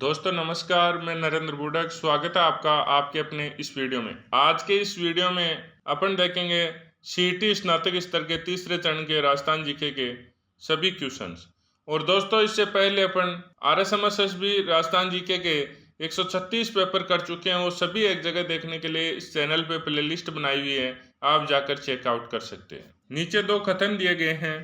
दोस्तों नमस्कार, मैं नरेंद्र बुडक। स्वागत है आपका आपके अपने इस वीडियो में। आज के इस वीडियो में अपन देखेंगे सीईटी स्नातक स्तर के तीसरे चरण के राजस्थान जीके के सभी क्वेश्चंस। और दोस्तों इससे पहले अपन RSMSS भी राजस्थान जीके के 136 पेपर कर चुके हैं। वो सभी एक जगह देखने के लिए इस चैनल पे प्लेलिस्ट बनाई हुई है, आप जाकर चेकआउट कर सकते हैं। नीचे दो कथन दिए गए हैं।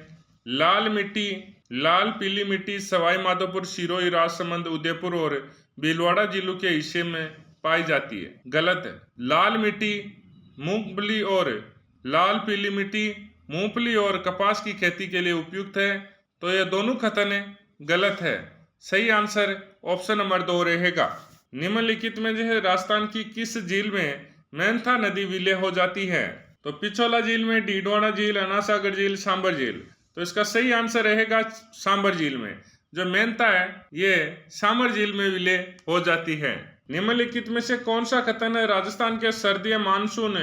लाल मिट्टी, लाल पीली मिट्टी सवाई माधोपुर, सिरोही, राजसमंद, उदयपुर और भीलवाड़ा जिलों के हिस्से में पाई जाती है। गलत है। लाल मिट्टी मूंगफली और लाल पीली मिट्टी मूंगफली और कपास की खेती के लिए उपयुक्त है। तो यह दोनों कथन है गलत है। सही आंसर ऑप्शन नंबर 2 रहेगा। निम्नलिखित में जो है राजस्थान की किस झील में मेंथा नदी विलय हो जाती है? तो पिछोला झील में, डीडवाना झील, अनासागर झील, सांबर झील। तो इसका सही आंसर रहेगा सांबर झील में। जो मेंथा है ये सांबर झील में विलय हो जाती है। निम्नलिखित में से कौन सा कथन है राजस्थान के सर्दी मानसून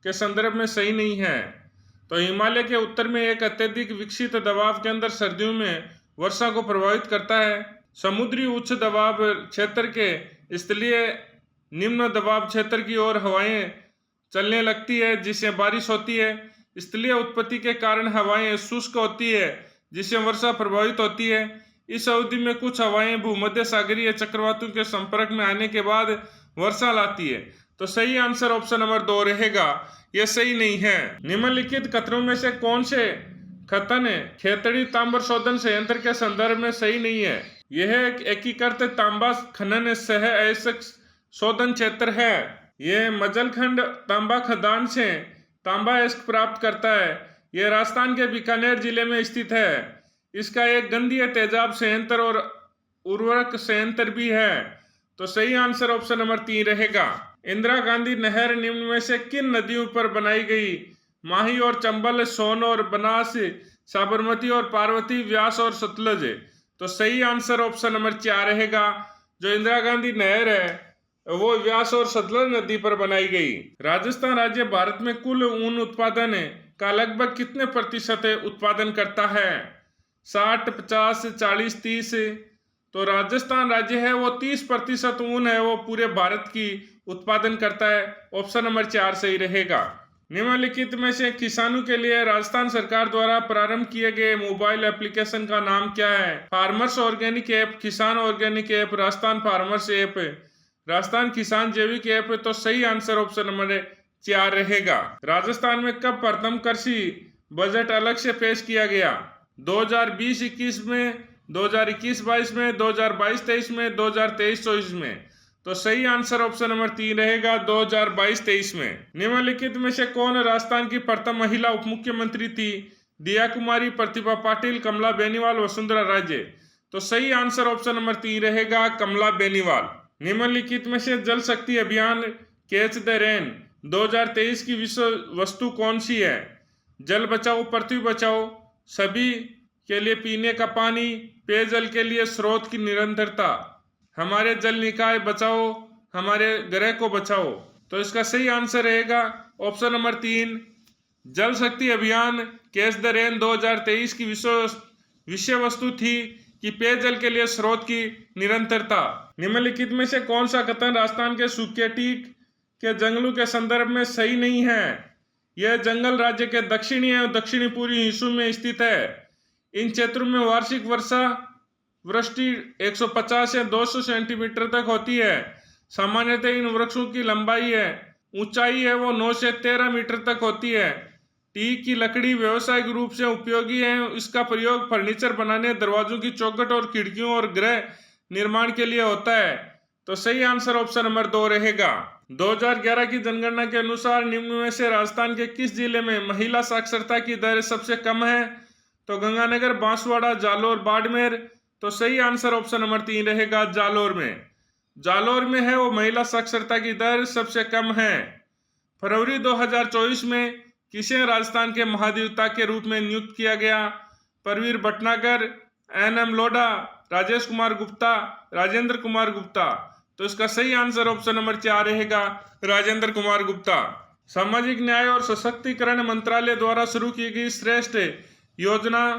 के संदर्भ में सही नहीं है? तो हिमालय के उत्तर में एक अत्यधिक विकसित दबाव के अंदर सर्दियों में वर्षा को प्रभावित करता है। समुद्री उच्च दबाव क्षेत्र के स्थलीय निम्न दबाव क्षेत्र की ओर हवाएं चलने लगती है जिससे बारिश होती है। स्थलीय उत्पत्ति के कारण हवाएं शुष्क होती है जिससे वर्षा प्रभावित होती है। इस अवधि में कुछ हवाएं भूमध्य सागरीय चक्रवातों के संपर्क में आने के बाद वर्षा लाती है। तो सही आंसर ऑप्शन नंबर 2 रहेगा। यह सही नहीं है। निम्नलिखित कथनों में से कौन से कथन खेतड़ी तांबर शोधन संयंत्र के संदर्भ में सही नहीं है? यह एक एकीकृत तांबा खनन सह अयस्क शोधन क्षेत्र है। यह मजलखंड तांबा खदान से तांबा अयस्क प्राप्त करता है। यह राजस्थान के बीकानेर जिले में स्थित है। इसका एक गंधीय तेजाब संयंत्र और उर्वरक संयंत्र भी है। तो सही आंसर ऑप्शन नंबर 3 रहेगा। इंदिरा गांधी नहर निम्न में से किन नदियों पर बनाई गई? माही और चंबल, सोन और बनास, साबरमती और पार्वती, व्यास और सतलज। तो सही आंसर ऑप्शन नंबर 4 रहेगा। जो इंदिरा गांधी नहर है वो व्यास और सतलज नदी पर बनाई गई। राजस्थान राज्य भारत में कुल ऊन उत्पादन का लगभग कितने प्रतिशत उत्पादन करता है? 60, 50, 40, 30। तो राजस्थान राज्य है वो 30% ऊन है वो पूरे भारत की उत्पादन करता है। ऑप्शन नंबर 4 सही रहेगा। निम्नलिखित में से किसानों के लिए राजस्थान सरकार द्वारा प्रारंभ किए गए मोबाइल एप्लीकेशन का नाम क्या है? फार्मर्स ऑर्गेनिक ऐप, किसान organic app, Rajasthan farmers app, Rajasthan किसान जैविक ऐप। तो सही आंसर ऑप्शन नंबर 4 रहेगा। राजस्थान में कब प्रथम कृषि बजट अलग से पेश किया गया? 2020-21 में, 2021-22 में, 2022-23 में, 2023-24 में। तो सही आंसर ऑप्शन नंबर 3 रहेगा, 2022-23 में। निम्नलिखित में से कौन राजस्थान की प्रथम महिला उप मुख्यमंत्री थी? दिया कुमारी, प्रतिभा पाटिल, कमला बेनीवाल, वसुंधरा राजे। तो सही आंसर ऑप्शन नंबर 3 रहेगा, कमला बेनीवाल। निम्नलिखित में से जल शक्ति अभियान कैच द रेन 2023 की विषय वस्तु कौन सी है? जल बचाओ, पृथ्वी बचाओ, सभी के लिए पीने का पानी, पेयजल के लिए स्रोत की निरंतरता, हमारे जल निकाय बचाओ, हमारे ग्रह को बचाओ। तो इसका सही आंसर रहेगा ऑप्शन नंबर 3, जल शक्ति अभियान कैच द रेन 2023 की विषय वस्तु थी कि पेयजल के लिए स्रोत की निरंतरता। निम्नलिखित में से कौन सा कथन राजस्थान के सूखे टीक के जंगलों के संदर्भ में सही नहीं है? यह जंगल राज्य के दक्षिणी एवं दक्षिणी पूर्वी हिस्सों में स्थित है। इन क्षेत्रों में वार्षिक वर्षा वृष्टि 150 से 200 सेंटीमीटर तक होती है। सामान्यतः इन वृक्षों की लंबाई ऊंचाई है वो 9 से 13 मीटर तक होती है। टीक की लकड़ी व्यावसायिक रूप से उपयोगी है। इसका प्रयोग फर्नीचर बनाने, दरवाजों की चौखट और खिड़कियों और गृह निर्माण के लिए होता है। तो सही आंसर ऑप्शन नंबर 2 रहेगा। 2011 की जनगणना के अनुसार निम्न में से राजस्थान के किस जिले में महिला साक्षरता की दर सबसे कम है? तो गंगानगर, बांसवाड़ा, जालोर, बाड़मेर। तो सही आंसर ऑप्शन नंबर 3 रहेगा, जालोर में। जालोर में है वो महिला साक्षरता की दर सबसे कम है। फरवरी 2024 में किसे राजस्थान के महाधिवक्ता के रूप में नियुक्त किया गया? परवीर भटनागर, NM लोढ़ा, राजेश कुमार गुप्ता, राजेंद्र कुमार गुप्ता। तो इसका सही आंसर ऑप्शन नंबर 4 रहेगा, राजेंद्र कुमार गुप्ता। सामाजिक न्याय और सशक्तिकरण मंत्रालय द्वारा शुरू की गई श्रेष्ठ योजना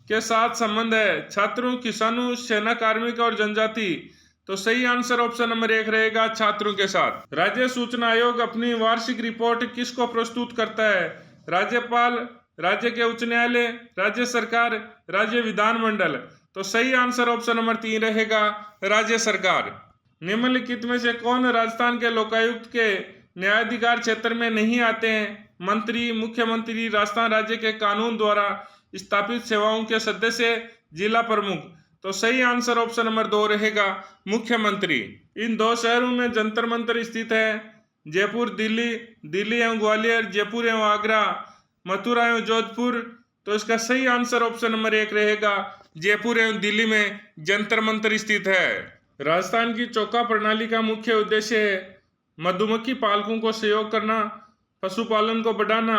के साथ संबंध है? छात्रों, किसानों, सेना कार्मिक और जनजाति। तो सही आंसर ऑप्शन नंबर 1 रहेगा छात्रों के साथ। राज्य सूचना आयोग अपनी वार्षिक रिपोर्ट किसको प्रस्तुत करता है? राज्यपाल, राज्य के उच्च न्यायालय, राज्य सरकार, राज्य विधानमंडल। तो सही आंसर ऑप्शन नंबर 3 रहेगा राज्य सरकार। निम्नलिखित में से कौन राजस्थान के लोकायुक्त के न्यायाधिकार क्षेत्र में नहीं आते हैं? मंत्री, मुख्यमंत्री, राजस्थान राज्य के कानून द्वारा स्थापित सेवाओं के सदस्य, जिला प्रमुख। तो सही आंसर ऑप्शन नंबर 2 रहेगा मुख्यमंत्री। इन 2 शहरों में जंतर मंतर स्थित है। जयपुर दिल्ली, दिल्ली एवं ग्वालियर, जयपुर एवं आगरा, मथुरा एवं जोधपुर। तो इसका सही आंसर ऑप्शन नंबर 1 रहेगा जयपुर एवं दिल्ली में जंतर मंतर स्थित है। राजस्थान की चौका प्रणाली का मुख्य उद्देश्य है मधुमक्खी पालकों को सहयोग करना, पशुपालन को बढ़ाना,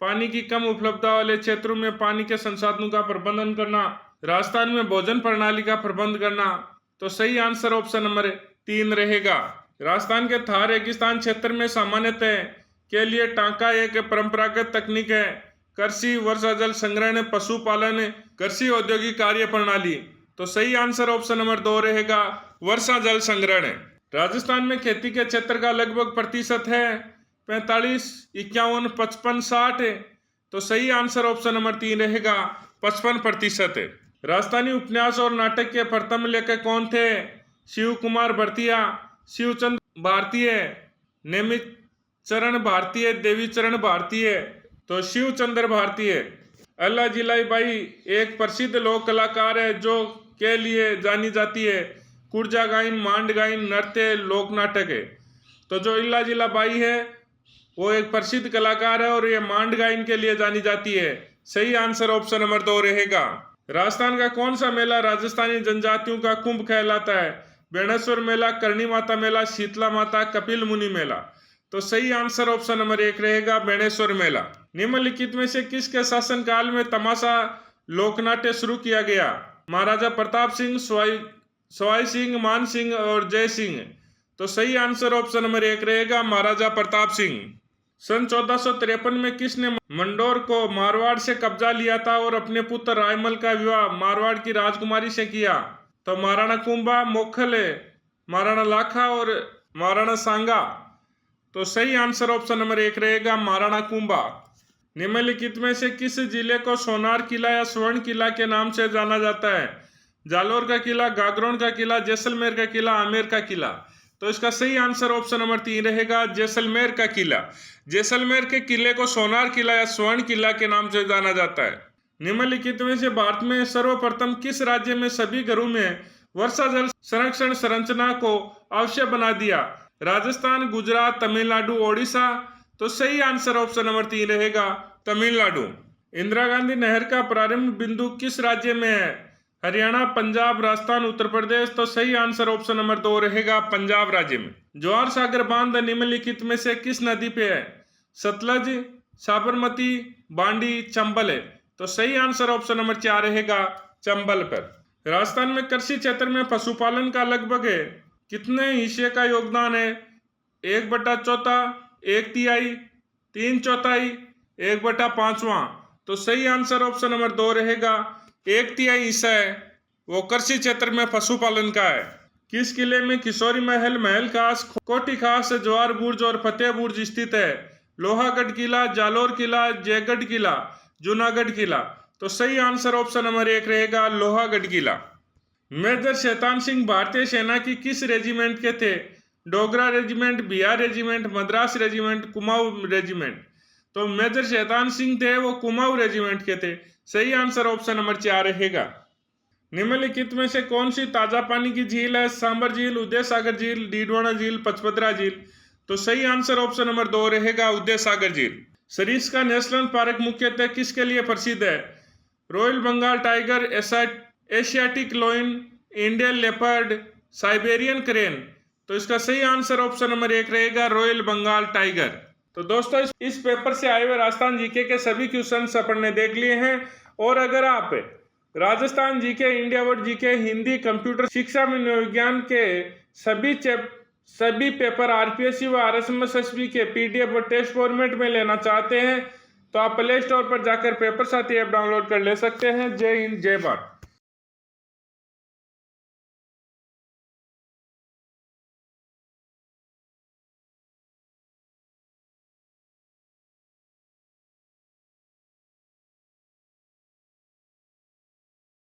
पानी की कम उपलब्धता वाले क्षेत्रों में पानी के संसाधनों का प्रबंधन करना, राजस्थान में भोजन प्रणाली का प्रबंध करना। तो सही आंसर ऑप्शन नंबर 3 रहेगा। राजस्थान के थार रेगिस्तान क्षेत्र में सामान्यतः के लिए टांका एक परंपरागत तकनीक है। कृषि, वर्षा जल संग्रहण, पशुपालन, कृषि औद्योगिक कार्य प्रणाली। तो सही आंसर ऑप्शन नंबर 2 रहेगा वर्षा जल संग्रहण। राजस्थान में खेती के क्षेत्र का लगभग प्रतिशत है 45, 51, 55, 60। तो सही आंसर ऑप्शन नंबर 3 रहेगा 55%। राजस्थानी उपन्यास और नाटक के प्रथम लेखक कौन थे? शिव कुमार भरतिया, शिवचंद भारतीय, नेमित चरण भारतीय, देवीचरण भारतीय। तो शिवचंद्र भारतीय। अल्लाह जिलाई बाई एक प्रसिद्ध लोक कलाकार है जो के लिए जानी जाती है? कुर्जा गायन, मांड गायन, नृत्य, लोक नाटक है। तो जो इल्ला जिला बाई है वो एक प्रसिद्ध कलाकार है और ये मांड गायन के लिए जानी जाती है। सही आंसर ऑप्शन नंबर 2 रहेगा। राजस्थान का कौन सा मेला राजस्थानी जनजातियों का कुंभ कहलाता है? बेणेश्वर मेला, करणी माता मेला, शीतला माता, कपिल मुनि मेला। तो सही आंसर ऑप्शन नंबर 1 रहेगा बेणेश्वर मेला। निम्नलिखित में से किसके शासनकाल में तमाशा लोकनाट्य शुरू किया गया? महाराजा प्रताप सिंह, सवाई सिंह, मान सिंह और जय सिंह। तो सही आंसर ऑप्शन नंबर 1 रहेगा महाराजा प्रताप सिंह। सन 1453 में किसने मंडोर को मारवाड़ से कब्जा लिया था और अपने पुत्र रायमल का विवाह मारवाड़ की राजकुमारी से किया? तो महाराणा कुंभा, मोखले, महाराणा लाखा और महाराणा सांगा। तो सही आंसर ऑप्शन नंबर 1 रहेगा महाराणा कुंभा। निम्नलिखित में से किस जिले को सोनार किला या स्वर्ण किला के नाम से जाना जाता है? जालोर का किला, गागरोन का किला, जैसलमेर का किला, आमेर का किला। तो इसका सही आंसर ऑप्शन नंबर 3 रहेगा जैसलमेर का किला। जैसलमेर के किले को सोनार किला या स्वर्ण किला के नाम से जाना जाता है। निम्नलिखित में से भारत में सर्वप्रथम किस राज्य में सभी घरों में वर्षा जल संरक्षण संरचना को अवश्य बना दिया? राजस्थान, गुजरात, तमिलनाडु, ओडिशा। तो सही आंसर ऑप्शन नंबर 3 रहेगा तमिलनाडु। इंदिरा गांधी नहर का प्रारंभ बिंदु किस राज्य में है? हरियाणा, पंजाब, राजस्थान, उत्तर प्रदेश। तो सही आंसर ऑप्शन नंबर 2 रहेगा पंजाब राज्य में। जवाहर सागर बांध निम्नलिखित में से किस नदी पे है? सतलज, साबरमती, बांडी, चंबल है। तो सही आंसर ऑप्शन नंबर 4 रहेगा चंबल पर। राजस्थान में कृषि क्षेत्र में पशुपालन का लगभग कितने हिस्से का योगदान है? 1/4, 1/3, 3/4, 1/5। तो सही आंसर ऑप्शन नंबर 2 रहेगा 1/3 हिस्सा है वो कृषि क्षेत्र में पशुपालन का है। किस किले में किशोरी महल, महल खास, कोठी खास, जवाहर बुर्ज और फतेह बुर्ज स्थित है? लोहागढ़ किला, जालोर किला, जयगढ़ किला, जूनागढ़ किला। तो सही आंसर ऑप्शन नंबर 1 रहेगा लोहागढ़ किला। मेजर शैतान सिंह भारतीय सेना की किस रेजिमेंट के थे? Dogra regiment, Bihar regiment, Madras regiment, Kumaon regiment. तो मेजर शैतान सिंह थे वो कुमाऊं रेजिमेंट के थे। सही आंसर ऑप्शन नंबर 4 रहेगा। निम्नलिखित में से कौन सी ताजा पानी की झील है? सांबर झील, उदय सागर झील, डीडवाना झील, पचपदरा झील। तो सही आंसर ऑप्शन नंबर 2 रहेगा उदय सागर झील। सरिस्का नेशनल पार्क मुख्यतः किसके लिए प्रसिद्ध है? Royal Bengal tiger, Asiatic lion, Indian leopard, Siberian crane. तो इसका सही आंसर ऑप्शन नंबर 1 रहेगा रॉयल बंगाल टाइगर। तो दोस्तों इस पेपर से आए हुए राजस्थान जीके के सभी क्वेश्चंस अपन ने देख लिए हैं। और अगर आप Rajasthan GK, India word GK, Hindi, computer शिक्षा में विज्ञान के सभी पेपर आरपीएससी व आरएसएमएसएसबी के पीडीएफ और टेस्ट फॉर्मेट में लेना चाहते हैं तो आप प्ले स्टोर पर जाकर पेपर साथी ऐप डाउनलोड कर ले सकते हैं। जय हिंद, जय भारत।